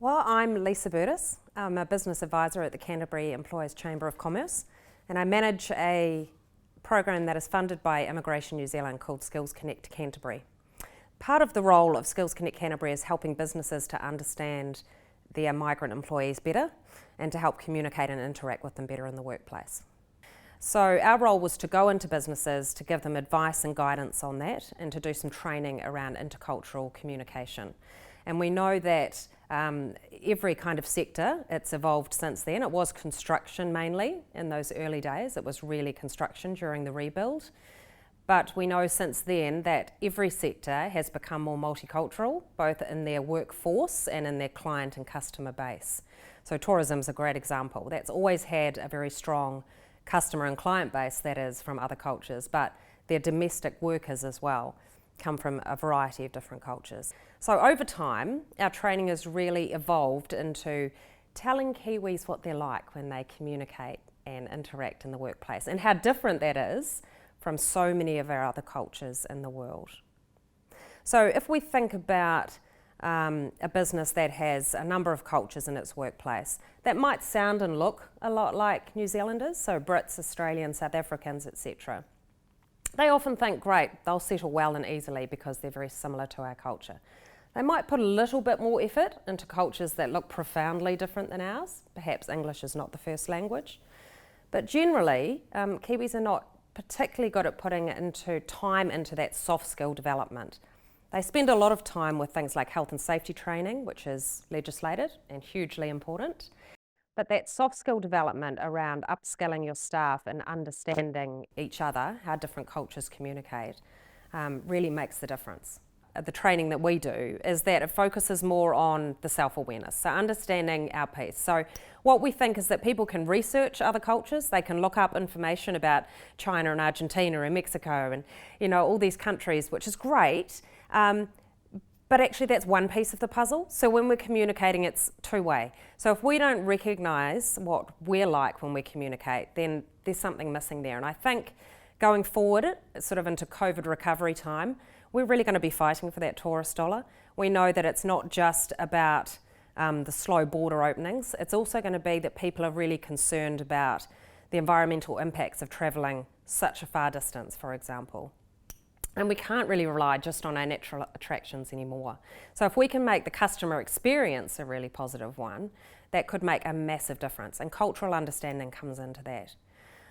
Well, I'm Lisa Burdes. I'm a business advisor at the Canterbury Employers Chamber of Commerce, and I manage a program that is funded by Immigration New Zealand called Skills Connect Canterbury. Part of the role of Skills Connect Canterbury is helping businesses to understand their migrant employees better and to help communicate and interact with them better in the workplace. So our role was to go into businesses to give them advice and guidance on that and to do some training around intercultural communication. And we know that every kind of sector, it's evolved since then. It was construction mainly in those early days. It was really construction during the rebuild. But we know since then that every sector has become more multicultural, both in their workforce and in their client and customer base. So tourism is a great example. That's always had a very strong customer and client base, that is, from other cultures, but their domestic workers as well come from a variety of different cultures. So over time, our training has really evolved into telling Kiwis what they're like when they communicate and interact in the workplace and how different that is from so many of our other cultures in the world. So if we think about a business that has a number of cultures in its workplace, that might sound and look a lot like New Zealanders, so Brits, Australians, South Africans, etc. They often think, great, they'll settle well and easily because they're very similar to our culture. They might put a little bit more effort into cultures that look profoundly different than ours. Perhaps English is not the first language. But generally, Kiwis are not particularly good at putting time into that soft skill development. They spend a lot of time with things like health and safety training, which is legislated and hugely important. But that soft skill development around upskilling your staff and understanding each other, how different cultures communicate, really makes the difference. The training that we do is that it focuses more on the self-awareness, so understanding our piece. So what we think is that people can research other cultures, they can look up information about China and Argentina and Mexico and all these countries, which is great. But actually that's one piece of the puzzle. So when we're communicating, it's two-way. So if we don't recognise what we're like when we communicate, then there's something missing there. And I think going forward, sort of into COVID recovery time, we're really going to be fighting for that tourist dollar. We know that it's not just about the slow border openings. It's also going to be that people are really concerned about the environmental impacts of travelling such a far distance, for example. And we can't really rely just on our natural attractions anymore. So if we can make the customer experience a really positive one, that could make a massive difference. And cultural understanding comes into that.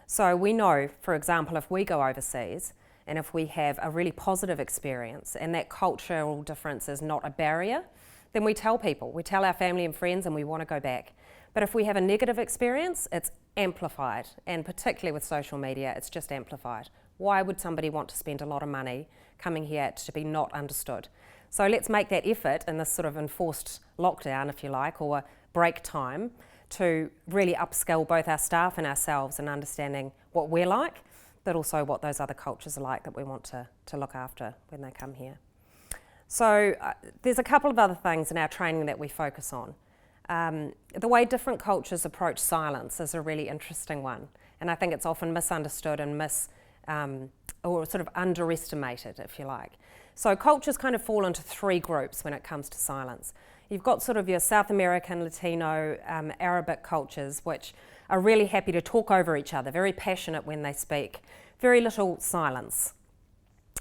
So we know, for example, if we go overseas and if we have a really positive experience and that cultural difference is not a barrier, then we tell people, we tell our family and friends and we want to go back. But if we have a negative experience, it's amplified. And particularly with social media, it's just amplified. Why would somebody want to spend a lot of money coming here to be not understood? So let's make that effort in this sort of enforced lockdown, if you like, or break time, to really upskill both our staff and ourselves in understanding what we're like, but also what those other cultures are like that we want to look after when they come here. So there's a couple of other things in our training that we focus on. The way different cultures approach silence is a really interesting one, and I think it's often misunderstood and or sort of underestimated, if you like. So cultures kind of fall into three groups when it comes to silence. You've got sort of your South American, Latino, Arabic cultures, which are really happy to talk over each other, very passionate when they speak, very little silence.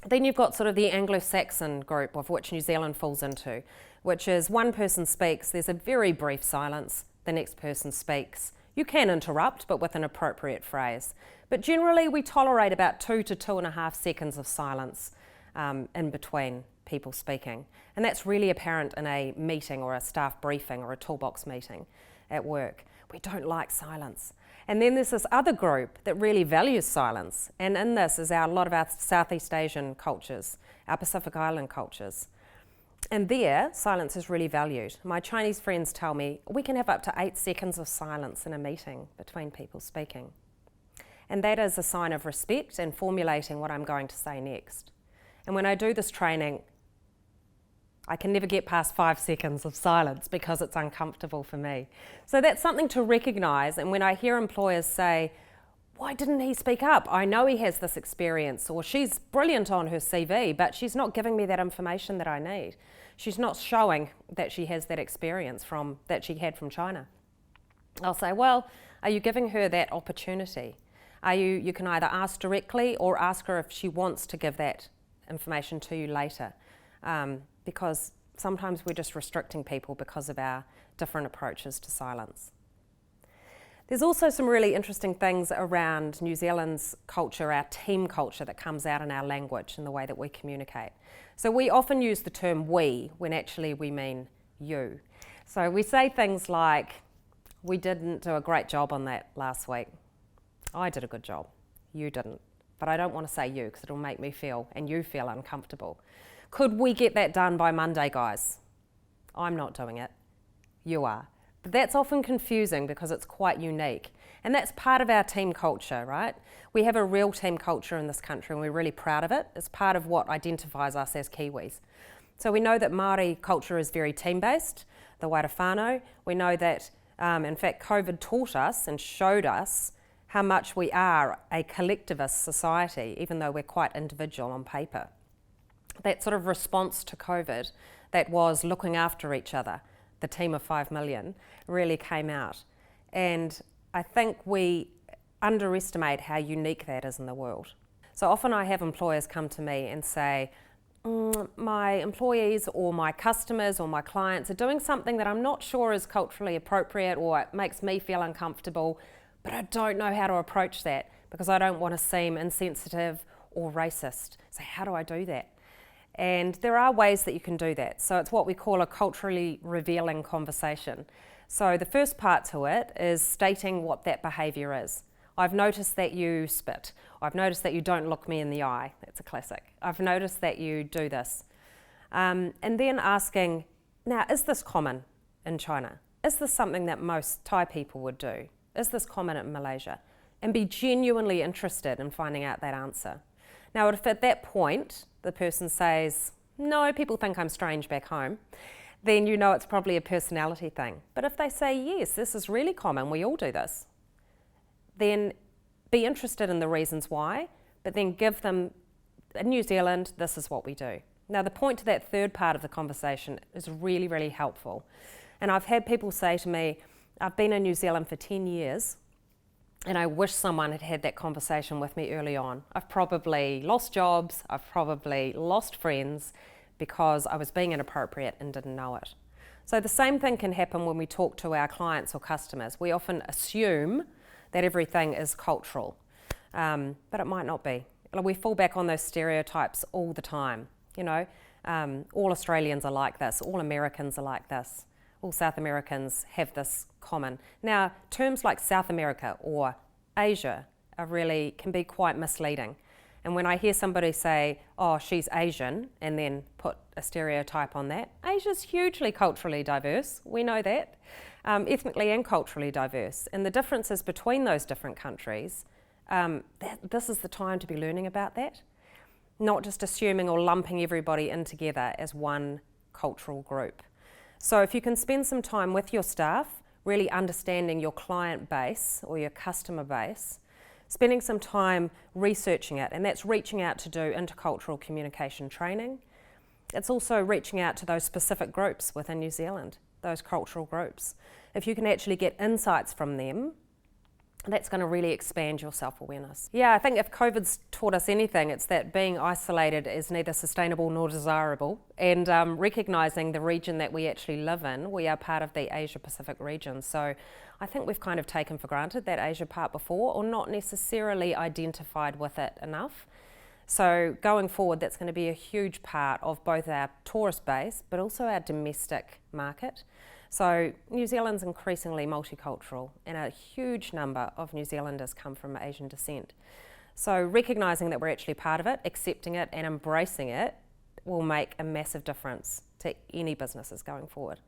Then you've got sort of the Anglo-Saxon group, of which New Zealand falls into, which is one person speaks, there's a very brief silence, the next person speaks. You can interrupt, but with an appropriate phrase. But generally, we tolerate about 2 to 2.5 seconds of silence in between people speaking. And that's really apparent in a meeting or a staff briefing or a toolbox meeting at work. We don't like silence. And then there's this other group that really values silence. And in this is a lot of our Southeast Asian cultures, our Pacific Island cultures. And there, silence is really valued. My Chinese friends tell me we can have up to 8 seconds of silence in a meeting between people speaking. And that is a sign of respect and formulating what I'm going to say next. And when I do this training, I can never get past 5 seconds of silence because it's uncomfortable for me. So that's something to recognise. And when I hear employers say, why didn't he speak up? I know he has this experience, or she's brilliant on her CV, but she's not giving me that information that I need. She's not showing that she has that experience that she had from China. I'll say, well, are you giving her that opportunity? You can either ask directly or ask her if she wants to give that information to you later, because sometimes we're just restricting people because of our different approaches to silence. There's also some really interesting things around New Zealand's culture, our team culture, that comes out in our language and the way that we communicate. So we often use the term we when actually we mean you. So we say things like, we didn't do a great job on that last week. I did a good job. You didn't. But I don't want to say you because it'll make me feel, and you feel, uncomfortable. Could we get that done by Monday, guys? I'm not doing it. You are. But that's often confusing because it's quite unique. And that's part of our team culture, right? We have a real team culture in this country and we're really proud of it. It's part of what identifies us as Kiwis. So we know that Māori culture is very team-based, the Waiata whānau. We know that, in fact, COVID taught us and showed us how much we are a collectivist society, even though we're quite individual on paper. That sort of response to COVID that was looking after each other, the team of 5 million, really came out. And I think we underestimate how unique that is in the world. So often I have employers come to me and say, my employees or my customers or my clients are doing something that I'm not sure is culturally appropriate or it makes me feel uncomfortable, but I don't know how to approach that because I don't want to seem insensitive or racist. So how do I do that? And there are ways that you can do that. So it's what we call a culturally revealing conversation. So the first part to it is stating what that behaviour is. I've noticed that you spit. I've noticed that you don't look me in the eye. That's a classic. I've noticed that you do this. And then asking, now, is this common in China? Is this something that most Thai people would do? Is this common in Malaysia? And be genuinely interested in finding out that answer. Now, if at that point the person says, no, people think I'm strange back home, then you know it's probably a personality thing. But if they say, yes, this is really common, we all do this, then be interested in the reasons why, but then give them, in New Zealand, this is what we do. Now, the point to that third part of the conversation is really, really helpful. And I've had people say to me, I've been in New Zealand for 10 years, and I wish someone had had that conversation with me early on. I've probably lost jobs, I've probably lost friends because I was being inappropriate and didn't know it. So the same thing can happen when we talk to our clients or customers. We often assume that everything is cultural, but it might not be. We fall back on those stereotypes all the time. You know, all Australians are like this, all Americans are like this. All South Americans have this common. Now, terms like South America or Asia can be quite misleading. And when I hear somebody say, oh, she's Asian, and then put a stereotype on that, Asia's hugely culturally diverse, we know that, ethnically and culturally diverse. And the differences between those different countries, this is the time to be learning about that, not just assuming or lumping everybody in together as one cultural group. So if you can spend some time with your staff, really understanding your client base or your customer base, spending some time researching it, and that's reaching out to do intercultural communication training. It's also reaching out to those specific groups within New Zealand, those cultural groups. If you can actually get insights from them, that's going to really expand your self-awareness. Yeah, I think if COVID's taught us anything, it's that being isolated is neither sustainable nor desirable, and recognising the region that we actually live in, we are part of the Asia-Pacific region. So I think we've kind of taken for granted that Asia part before, or not necessarily identified with it enough. So going forward, that's going to be a huge part of both our tourist base, but also our domestic market. So New Zealand's increasingly multicultural, and a huge number of New Zealanders come from Asian descent. So recognising that we're actually part of it, accepting it and embracing it will make a massive difference to any businesses going forward.